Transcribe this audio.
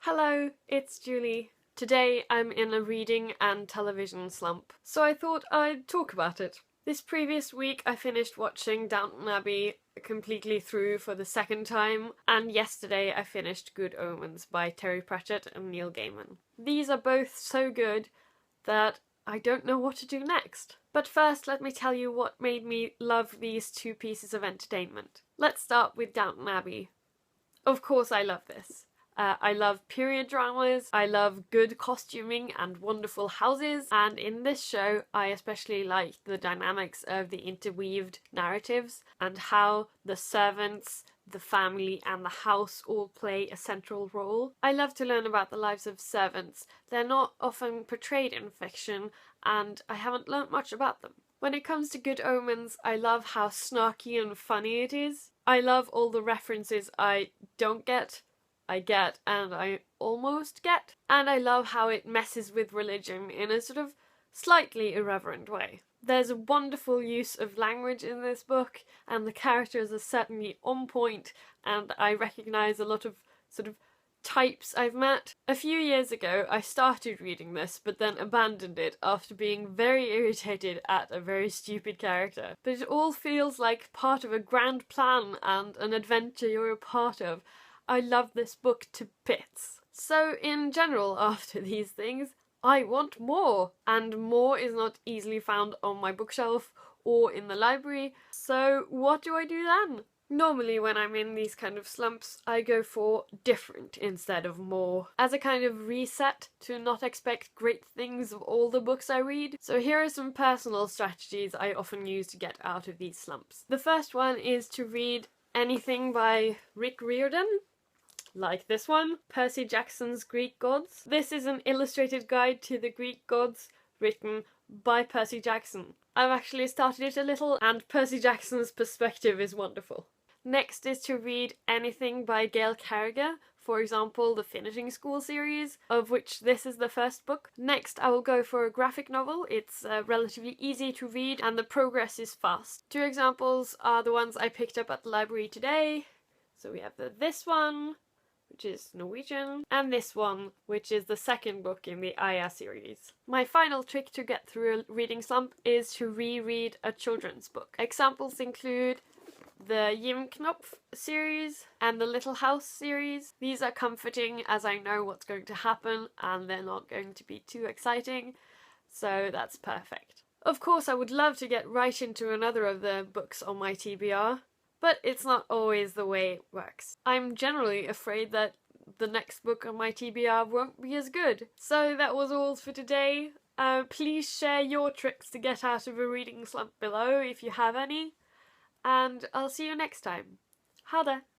Hello, it's Julie. Today I'm in a reading and television slump, so I thought I'd talk about it. This previous week I finished watching Downton Abbey completely through for the second time, and yesterday I finished Good Omens by Terry Pratchett and Neil Gaiman. These are both so good that I don't know what to do next. But first, let me tell you what made me love these two pieces of entertainment. Let's start with Downton Abbey. Of course I love this. I love period dramas, I love good costuming and wonderful houses, and in this show I especially like the dynamics of the interweaved narratives and how the servants, the family and the house all play a central role. I love to learn about the lives of servants. They're not often portrayed in fiction and I haven't learnt much about them. When it comes to Good Omens, I love how snarky and funny it is. I love all the references I don't get, I get, and I almost get. And I love how it messes with religion in a sort of slightly irreverent way. There's a wonderful use of language in this book, and the characters are certainly on point, and I recognise a lot of sort of types I've met. A few years ago I started reading this but then abandoned it after being very irritated at a very stupid character. But it all feels like part of a grand plan and an adventure you're a part of. I love this book to bits. So in general, after these things, I want more, and more is not easily found on my bookshelf or in the library, so what do I do then? Normally when I'm in these kind of slumps, I go for different instead of more, as a kind of reset to not expect great things of all the books I read. So here are some personal strategies I often use to get out of these slumps. The first one is to read anything by Rick Riordan, like this one, Percy Jackson's Greek Gods. This is an illustrated guide to the Greek gods written by Percy Jackson. I've actually started it a little, and Percy Jackson's perspective is wonderful. Next is to read anything by Gail Carriger, for example the Finishing School series, of which this is the first book. Next I will go for a graphic novel. It's relatively easy to read and the progress is fast. Two examples are the ones I picked up at the library today. So we have this one, which is Norwegian, and this one, which is the second book in the Aya series. My final trick to get through a reading slump is to reread a children's book. Examples include the Jim Knopf series and the Little House series. These are comforting as I know what's going to happen and they're not going to be too exciting, so that's perfect. Of course I would love to get right into another of the books on my TBR, but it's not always the way it works. I'm generally afraid that the next book on my TBR won't be as good. So that was all for today. Please share your tricks to get out of a reading slump below if you have any. And I'll see you next time. Ha det!